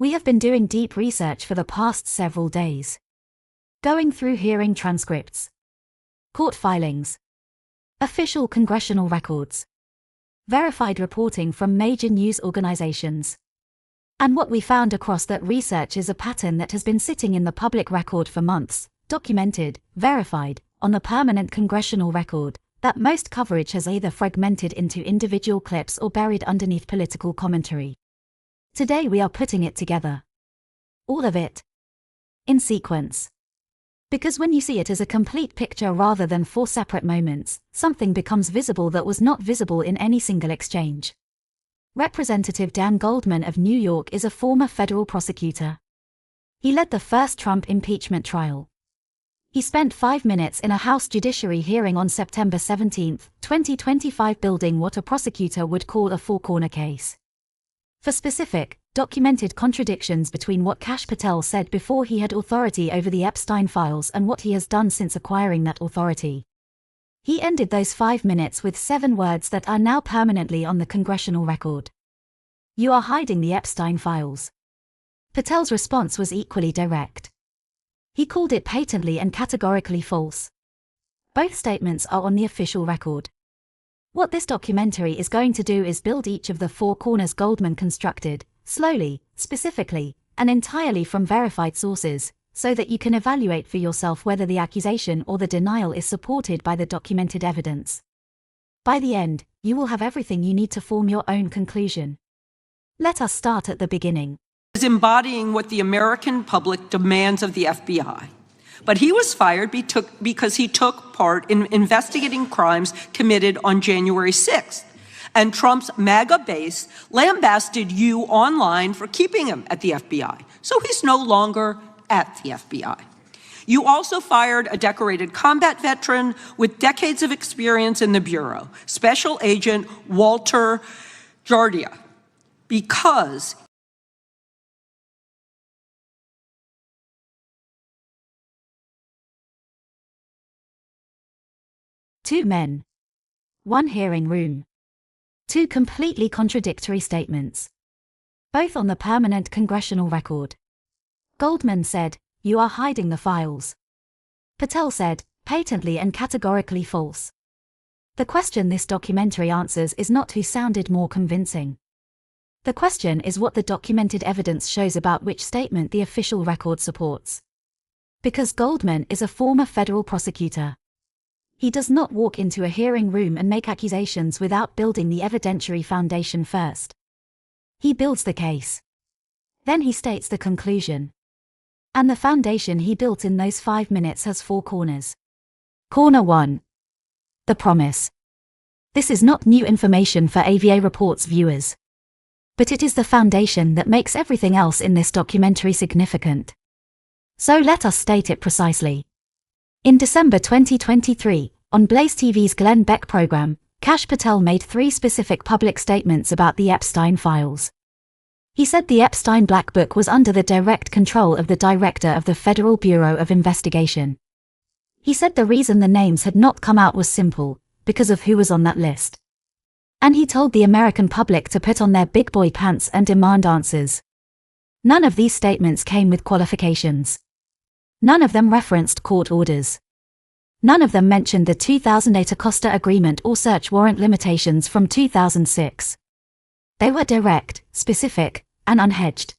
We have been doing deep research for the past several days. Going through hearing transcripts, court filings, official congressional records, verified reporting from major news organizations. And what we found across that research is a pattern that has been sitting in the public record for months, documented, verified, on the permanent congressional record, that most coverage has either fragmented into individual clips or buried underneath political commentary. Today we are putting it together. All of it. In sequence. Because when you see it as a complete picture rather than four separate moments, something becomes visible that was not visible in any single exchange. Representative Dan Goldman of New York is a former federal prosecutor. He led the first Trump impeachment trial. He spent 5 minutes in a House Judiciary hearing on September 17, 2025, building what a prosecutor would call a four-corner case. For specific, documented contradictions between what Kash Patel said before he had authority over the Epstein files and what he has done since acquiring that authority. He ended those 5 minutes with 7 words that are now permanently on the congressional record. "You are hiding the Epstein files." Patel's response was equally direct. He called it patently and categorically false. Both statements are on the official record. What this documentary is going to do is build each of the 4 corners Goldman constructed, slowly, specifically, and entirely from verified sources, so that you can evaluate for yourself whether the accusation or the denial is supported by the documented evidence. By the end, you will have everything you need to form your own conclusion. Let us start at the beginning. Is embodying what the American public demands of the FBI. But he was fired because he took part in investigating crimes committed on January 6th. And Trump's MAGA base lambasted you online for keeping him at the FBI. So he's no longer at the FBI. You also fired a decorated combat veteran with decades of experience in the Bureau, Special Agent Walter Jardia, because Two men. One hearing room. 2 completely contradictory statements. Both on the permanent congressional record. Goldman said, "You are hiding the files." Patel said, "Patently and categorically false." The question this documentary answers is not who sounded more convincing. The question is what the documented evidence shows about which statement the official record supports. Because Goldman is a former federal prosecutor. He does not walk into a hearing room and make accusations without building the evidentiary foundation first. He builds the case. Then he states the conclusion. And the foundation he built in those 5 minutes has 4 corners. Corner 1. The promise. This is not new information for AVA Reports viewers. But it is the foundation that makes everything else in this documentary significant. So let us state it precisely. In December 2023, on Blaze TV's Glenn Beck program, Kash Patel made 3 specific public statements about the Epstein files. He said the Epstein Black Book was under the direct control of the Director of the Federal Bureau of Investigation. He said the reason the names had not come out was simple, because of who was on that list. And he told the American public to put on their big boy pants and demand answers. None of these statements came with qualifications. None of them referenced court orders. None of them mentioned the 2008 Acosta Agreement or search warrant limitations from 2006. They were direct, specific, and unhedged.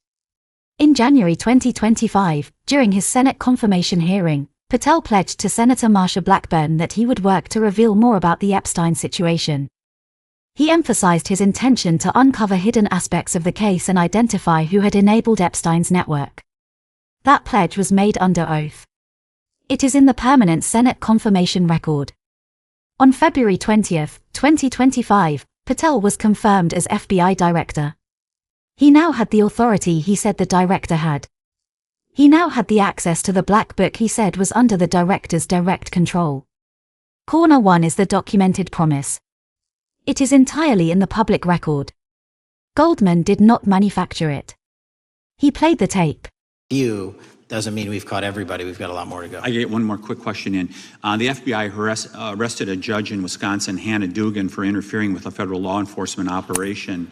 In January 2025, during his Senate confirmation hearing, Patel pledged to Senator Marsha Blackburn that he would work to reveal more about the Epstein situation. He emphasized his intention to uncover hidden aspects of the case and identify who had enabled Epstein's network. That pledge was made under oath. It is in the permanent Senate confirmation record. On February 20, 2025, Patel was confirmed as FBI Director. He now had the authority he said the Director had. He now had the access to the Black Book he said was under the Director's direct control. Corner 1 is the documented promise. It is entirely in the public record. Goldman did not manufacture it. He played the tape. Doesn't mean we've caught everybody. We've got a lot more to go. I get one more quick question in. The FBI arrested a judge in Wisconsin, Hannah Dugan, for interfering with a federal law enforcement operation.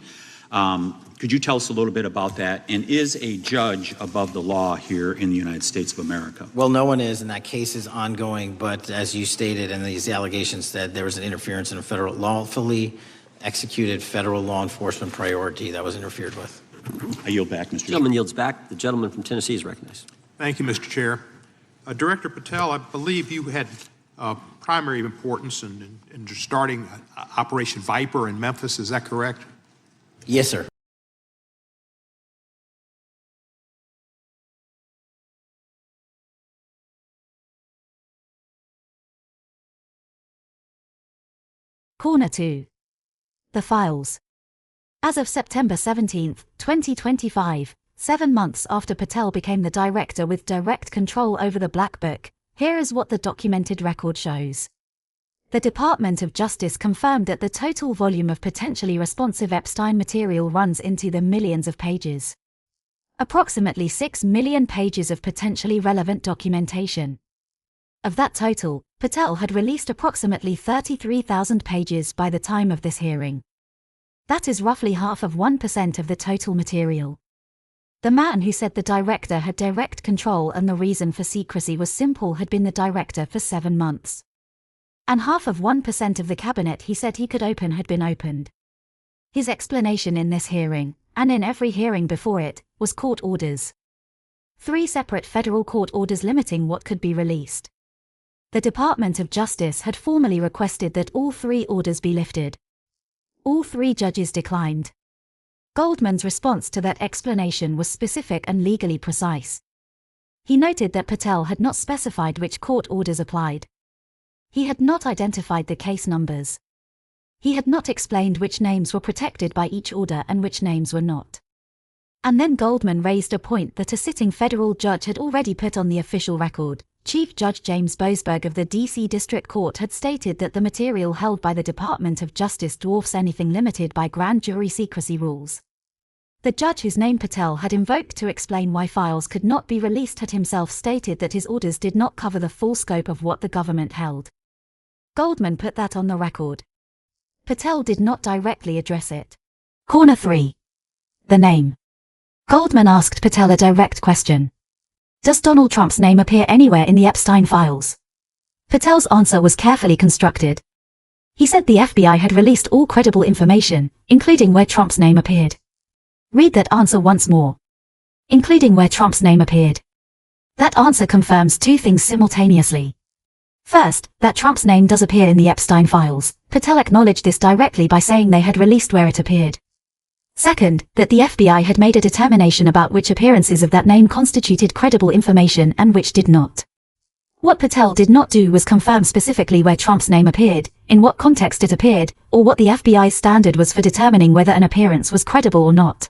Could you tell us a little bit about that? And is a judge above the law here in the United States of America? Well, no one is, and that case is ongoing. But as you stated, and these allegations said, there was an interference in a federal lawfully executed federal law enforcement priority that was interfered with. I yield back, Mr. Chair. Gentleman yields back. The gentleman from Tennessee is recognized. Thank you, Mr. Chair. Director Patel, I believe you had primary importance in starting Operation Viper in Memphis. Is that correct? Yes, sir. Corner 2. The files. As of September 17, 2025, 7 months after Patel became the director with direct control over the Black Book, here is what the documented record shows. The Department of Justice confirmed that the total volume of potentially responsive Epstein material runs into the millions of pages. Approximately 6 million pages of potentially relevant documentation. Of that total, Patel had released approximately 33,000 pages by the time of this hearing. That is roughly half of 1% of the total material. The man who said the director had direct control and the reason for secrecy was simple had been the director for 7 months. And half of 1% of the cabinet he said he could open had been opened. His explanation in this hearing, and in every hearing before it, was court orders. 3 separate federal court orders limiting what could be released. The Department of Justice had formally requested that all 3 orders be lifted. All 3 judges declined. Goldman's response to that explanation was specific and legally precise. He noted that Patel had not specified which court orders applied. He had not identified the case numbers. He had not explained which names were protected by each order and which names were not. And then Goldman raised a point that a sitting federal judge had already put on the official record. Chief Judge James Boasberg of the D.C. District Court had stated that the material held by the Department of Justice dwarfs anything limited by grand jury secrecy rules. The judge whose name Patel had invoked to explain why files could not be released had himself stated that his orders did not cover the full scope of what the government held. Goldman put that on the record. Patel did not directly address it. Corner 3. The name. Goldman asked Patel a direct question. Does Donald Trump's name appear anywhere in the Epstein files? Patel's answer was carefully constructed. He said the FBI had released all credible information, including where Trump's name appeared. Read that answer once more. Including where Trump's name appeared. That answer confirms 2 things simultaneously. First, that Trump's name does appear in the Epstein files. Patel acknowledged this directly by saying they had released where it appeared. Second, that the FBI had made a determination about which appearances of that name constituted credible information and which did not. What Patel did not do was confirm specifically where Trump's name appeared, in what context it appeared, or what the FBI's standard was for determining whether an appearance was credible or not.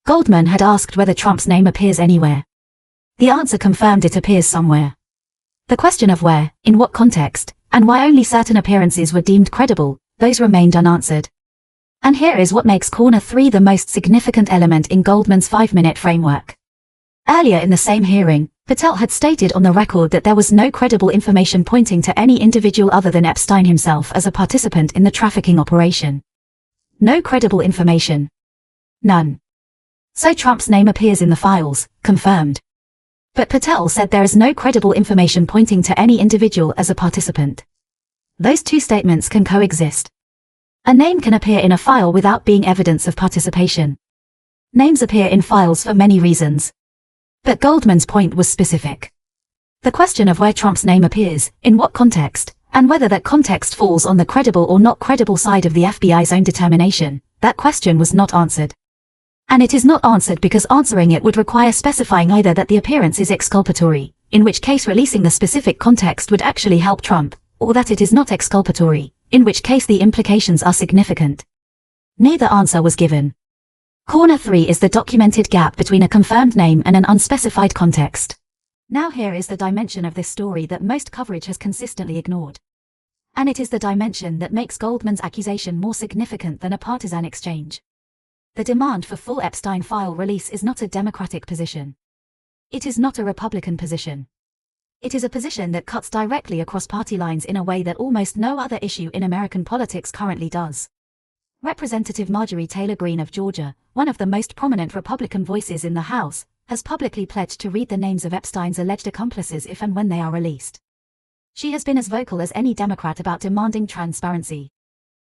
Goldman had asked whether Trump's name appears anywhere. The answer confirmed it appears somewhere. The question of where, in what context, and why only certain appearances were deemed credible, those remained unanswered. And here is what makes Corner 3 the most significant element in Goldman's 5-minute framework. Earlier in the same hearing, Patel had stated on the record that there was no credible information pointing to any individual other than Epstein himself as a participant in the trafficking operation. No credible information. None. So Trump's name appears in the files, confirmed. But Patel said there is no credible information pointing to any individual as a participant. Those 2 statements can coexist. A name can appear in a file without being evidence of participation. Names appear in files for many reasons. But Goldman's point was specific. The question of where Trump's name appears, in what context, and whether that context falls on the credible or not credible side of the FBI's own determination, that question was not answered. And it is not answered because answering it would require specifying either that the appearance is exculpatory, in which case releasing the specific context would actually help Trump, or that it is not exculpatory, in which case the implications are significant. Neither answer was given. Corner 3 is the documented gap between a confirmed name and an unspecified context. Now here is the dimension of this story that most coverage has consistently ignored. And it is the dimension that makes Goldman's accusation more significant than a partisan exchange. The demand for full Epstein file release is not a Democratic position. It is not a Republican position. It is a position that cuts directly across party lines in a way that almost no other issue in American politics currently does. Representative Marjorie Taylor Greene of Georgia, one of the most prominent Republican voices in the House, has publicly pledged to read the names of Epstein's alleged accomplices if and when they are released. She has been as vocal as any Democrat about demanding transparency.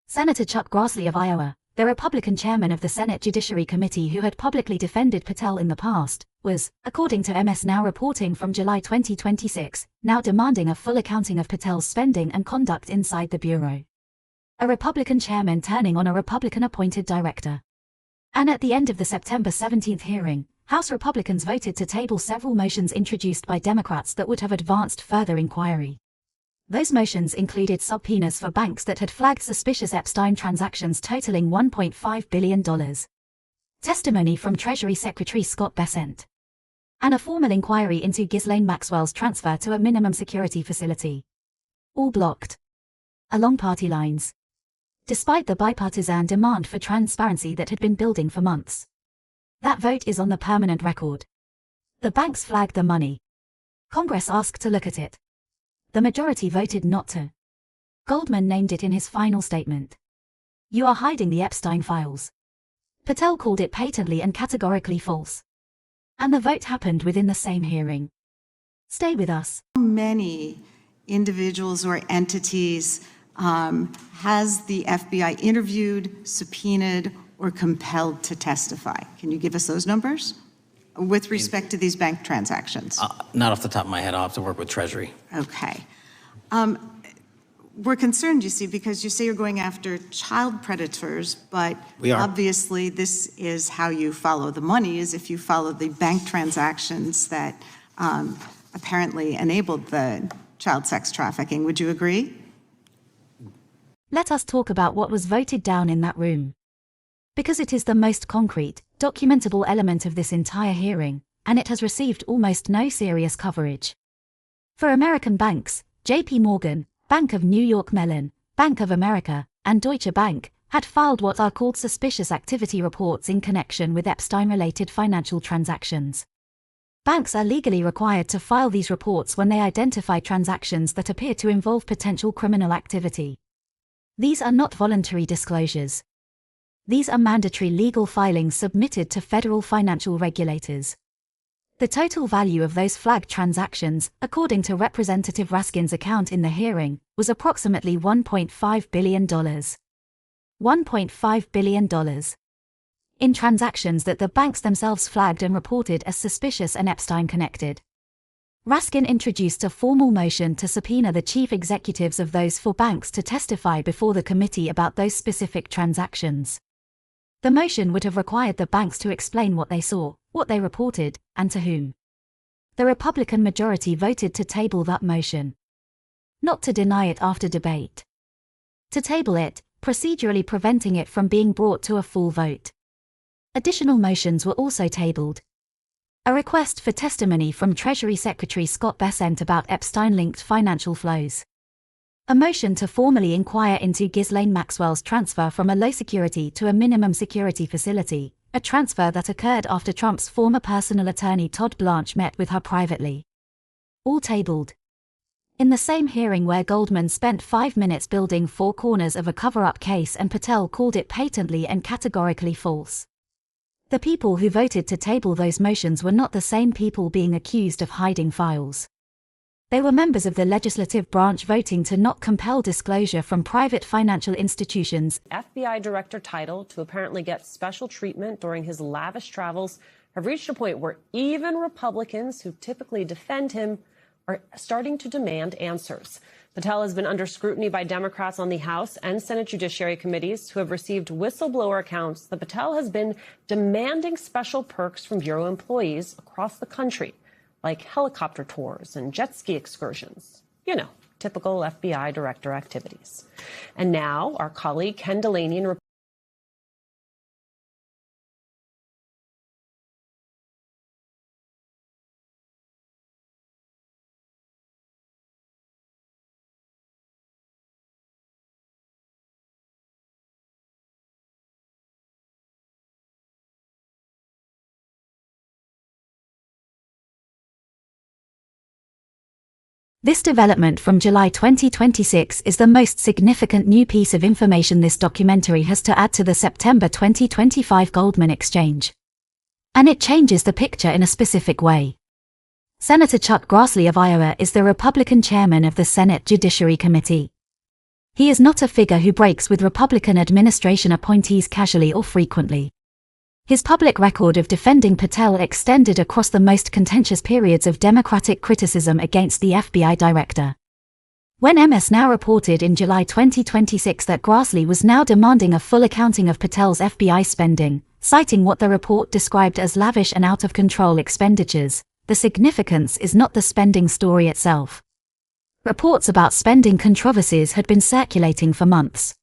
Senator Chuck Grassley of Iowa, the Republican chairman of the Senate Judiciary Committee who had publicly defended Patel in the past, was, according to MS Now reporting from July 2026, now demanding a full accounting of Patel's spending and conduct inside the Bureau. A Republican chairman turning on a Republican-appointed director. And at the end of the September 17 hearing, House Republicans voted to table several motions introduced by Democrats that would have advanced further inquiry. Those motions included subpoenas for banks that had flagged suspicious Epstein transactions totaling $1.5 billion. Testimony from Treasury Secretary Scott Bessent. And a formal inquiry into Ghislaine Maxwell's transfer to a minimum security facility. All blocked along party lines, despite the bipartisan demand for transparency that had been building for months. That vote is on the permanent record. The banks flagged the money. Congress asked to look at it. The majority voted not to. Goldman named it in his final statement. You are hiding the Epstein files. Patel called it patently and categorically false. And the vote happened within the same hearing. Stay with us. How many individuals or entities has the FBI interviewed, subpoenaed, or compelled to testify? Can you give us those numbers with respect to these bank transactions? Not off the top of my head. I'll have to work with Treasury. Okay. We're concerned, you see, because you say you're going after child predators, but We are. obviously this is how you follow the money, is if you follow the bank transactions that apparently enabled the child sex trafficking. Would you agree? Let us talk about what was voted down in that room. Because it is the most concrete, documentable element of this entire hearing, and it has received almost no serious coverage. For American banks, J.P. Morgan, Bank of New York Mellon, Bank of America, and Deutsche Bank had filed what are called suspicious activity reports in connection with Epstein-related financial transactions. Banks are legally required to file these reports when they identify transactions that appear to involve potential criminal activity. These are not voluntary disclosures. These are mandatory legal filings submitted to federal financial regulators. The total value of those flagged transactions, according to Representative Raskin's account in the hearing, was approximately $1.5 billion. $1.5 billion. In transactions that the banks themselves flagged and reported as suspicious and Epstein-connected. Raskin introduced a formal motion to subpoena the chief executives of those four banks to testify before the committee about those specific transactions. The motion would have required the banks to explain what they saw, what they reported, and to whom. The Republican majority voted to table that motion. Not to deny it after debate. To table it, procedurally preventing it from being brought to a full vote. Additional motions were also tabled. A request for testimony from Treasury Secretary Scott Bessent about Epstein-linked financial flows. A motion to formally inquire into Ghislaine Maxwell's transfer from a low-security to a minimum security facility, a transfer that occurred after Trump's former personal attorney Todd Blanche met with her privately. All tabled. In the same hearing where Goldman spent 5 minutes building four corners of a cover-up case and Patel called it patently and categorically false. The people who voted to table those motions were not the same people being accused of hiding files. They were members of the legislative branch voting to not compel disclosure from private financial institutions. FBI Director title to apparently get special treatment during his lavish travels have reached a point where even Republicans who typically defend him are starting to demand answers. Patel has been under scrutiny by Democrats on the House and Senate Judiciary Committees who have received whistleblower accounts that Patel has been demanding special perks from Bureau employees across the country, like helicopter tours and jet ski excursions. You know, typical FBI director activities. And now our colleague Ken Delaney in This development from July 2026 is the most significant new piece of information this documentary has to add to the September 2025 Goldman exchange. And it changes the picture in a specific way. Senator Chuck Grassley of Iowa is the Republican chairman of the Senate Judiciary Committee. He is not a figure who breaks with Republican administration appointees casually or frequently. His public record of defending Patel extended across the most contentious periods of Democratic criticism against the FBI director. When MS Now reported in July 2026 that Grassley was now demanding a full accounting of Patel's FBI spending, citing what the report described as lavish and out-of-control expenditures, the significance is not the spending story itself. Reports about spending controversies had been circulating for months.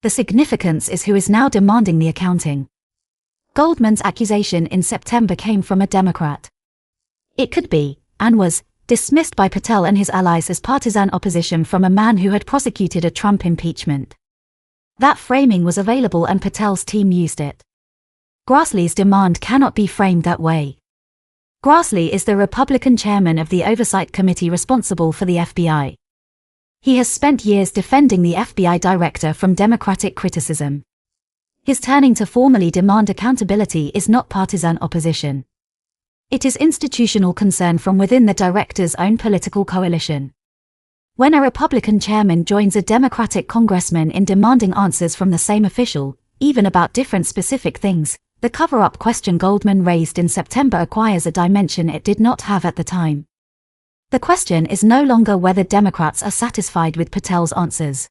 The significance is who is now demanding the accounting. Goldman's accusation in September came from a Democrat. It could be, and was, dismissed by Patel and his allies as partisan opposition from a man who had prosecuted a Trump impeachment. That framing was available and Patel's team used it. Grassley's demand cannot be framed that way. Grassley is the Republican chairman of the Oversight Committee responsible for the FBI. He has spent years defending the FBI director from Democratic criticism. His turning to formally demand accountability is not partisan opposition. It is institutional concern from within the director's own political coalition. When a Republican chairman joins a Democratic congressman in demanding answers from the same official, even about different specific things, the cover-up question Goldman raised in September acquires a dimension it did not have at the time. The question is no longer whether Democrats are satisfied with Patel's answers.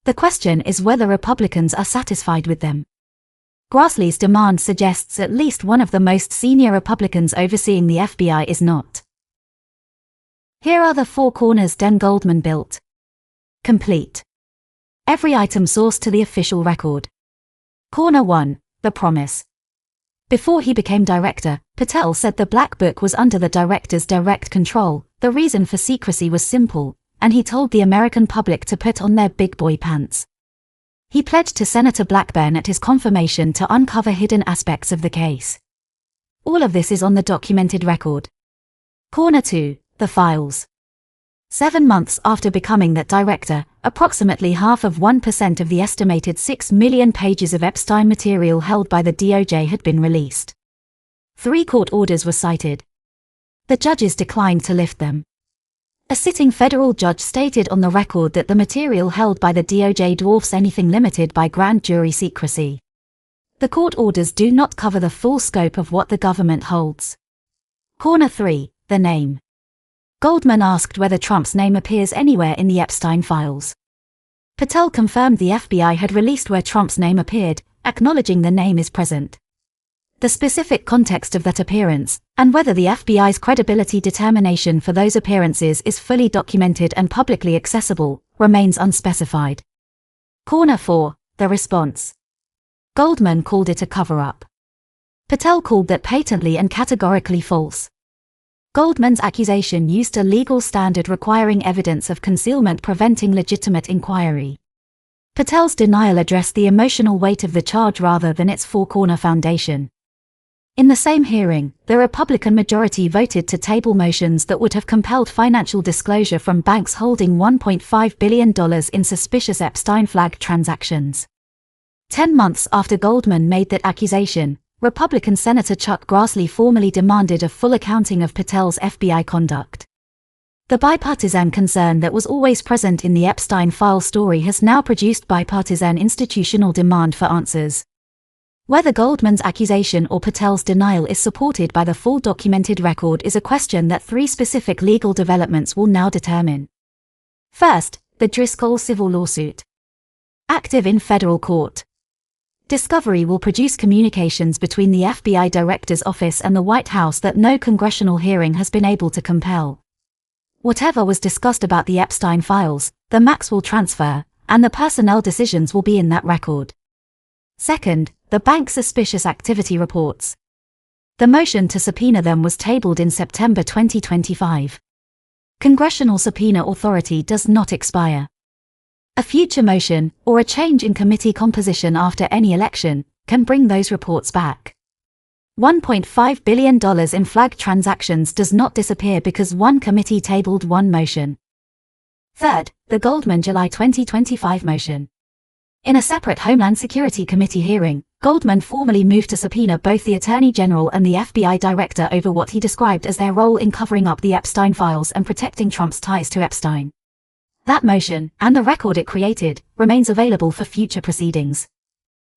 The question is whether Republicans are satisfied with them. Grassley's demand suggests at least one of the most senior Republicans overseeing the FBI is not. Here are the 4 corners Den Goldman built. Complete. Every item sourced to the official record. Corner 1. The promise. Before he became director, Patel said the Black Book was under the director's direct control. The reason for secrecy was simple, and he told the American public to put on their big boy pants. He pledged to Senator Blackburn at his confirmation to uncover hidden aspects of the case. All of this is on the documented record. Corner 2. The files. 7 months after becoming that director, approximately half of 1% of the estimated 6 million pages of Epstein material held by the DOJ had been released. 3 court orders were cited. The judges declined to lift them. A sitting federal judge stated on the record that the material held by the DOJ dwarfs anything limited by grand jury secrecy. The court orders do not cover the full scope of what the government holds. Corner 3. The name. Goldman asked whether Trump's name appears anywhere in the Epstein files. Patel confirmed the FBI had released where Trump's name appeared, acknowledging the name is present. The specific context of that appearance, and whether the FBI's credibility determination for those appearances is fully documented and publicly accessible, remains unspecified. Corner 4. The response. Goldman called it a cover-up. Patel called that patently and categorically false. Goldman's accusation used a legal standard requiring evidence of concealment preventing legitimate inquiry. Patel's denial addressed the emotional weight of the charge rather than its four-corner foundation. In the same hearing, the Republican majority voted to table motions that would have compelled financial disclosure from banks holding $1.5 billion in suspicious Epstein-flagged transactions. 10 months after Goldman made that accusation, Republican Senator Chuck Grassley formally demanded a full accounting of Patel's FBI conduct. The bipartisan concern that was always present in the Epstein file story has now produced bipartisan institutional demand for answers. Whether Goldman's accusation or Patel's denial is supported by the full documented record is a question that 3 specific legal developments will now determine. First, the Driscoll civil lawsuit. Active in federal court. Discovery will produce communications between the FBI Director's Office and the White House that no congressional hearing has been able to compel. Whatever was discussed about the Epstein files, the Maxwell transfer, and the personnel decisions will be in that record. Second, the bank suspicious activity reports. The motion to subpoena them was tabled in September 2025. Congressional subpoena authority does not expire. A future motion, or a change in committee composition after any election, can bring those reports back. $1.5 billion in flag transactions does not disappear because one committee tabled one motion. Third, the Goldman July 2025 motion. In a separate Homeland Security Committee hearing, Goldman formally moved to subpoena both the Attorney General and the FBI Director over what he described as their role in covering up the Epstein files and protecting Trump's ties to Epstein. That motion, and the record it created, remains available for future proceedings.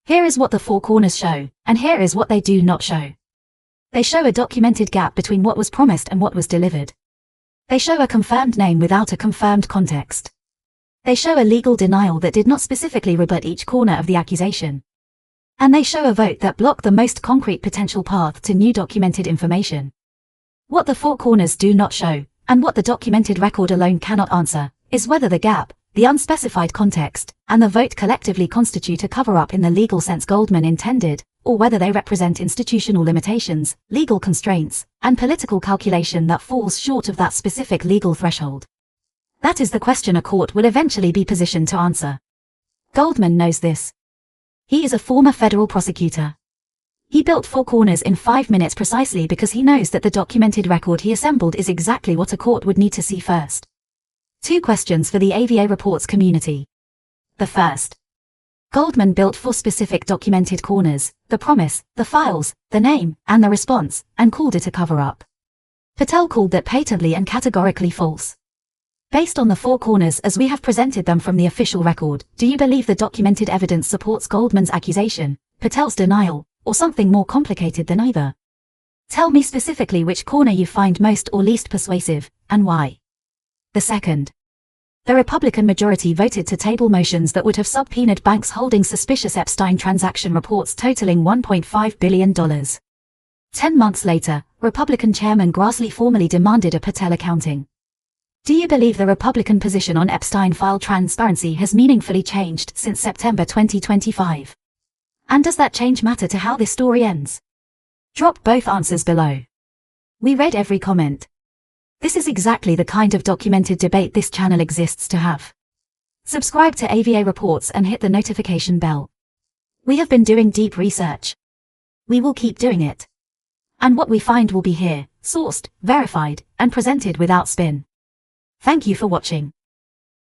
Here is what the four corners show, and here is what they do not show. They show a documented gap between what was promised and what was delivered. They show a confirmed name without a confirmed context. They show a legal denial that did not specifically rebut each corner of the accusation. And they show a vote that blocked the most concrete potential path to new documented information. What the four corners do not show, and what the documented record alone cannot answer, is whether the gap, the unspecified context, and the vote collectively constitute a cover-up in the legal sense Goldman intended, or whether they represent institutional limitations, legal constraints, and political calculation that falls short of that specific legal threshold. That is the question a court will eventually be positioned to answer. Goldman knows this. He is a former federal prosecutor. He built four corners in 5 minutes precisely because he knows that the documented record he assembled is exactly what a court would need to see first. 2 questions for the AVA reports community. The first. Goldman built 4 specific documented corners, the promise, the files, the name, and the response, and called it a cover-up. Patel called that patently and categorically false. Based on the 4 corners as we have presented them from the official record, do you believe the documented evidence supports Goldman's accusation, Patel's denial, or something more complicated than either? Tell me specifically which corner you find most or least persuasive, and why. The second. The Republican majority voted to table motions that would have subpoenaed banks holding suspicious Epstein transaction reports totaling $1.5 billion. 10 months later, Republican Chairman Grassley formally demanded a Patel accounting. Do you believe the Republican position on Epstein file transparency has meaningfully changed since September 2025? And does that change matter to how this story ends? Drop both answers below. We read every comment. This is exactly the kind of documented debate this channel exists to have. Subscribe to AVA Reports and hit the notification bell. We have been doing deep research. We will keep doing it. And what we find will be here, sourced, verified, and presented without spin. Thank you for watching.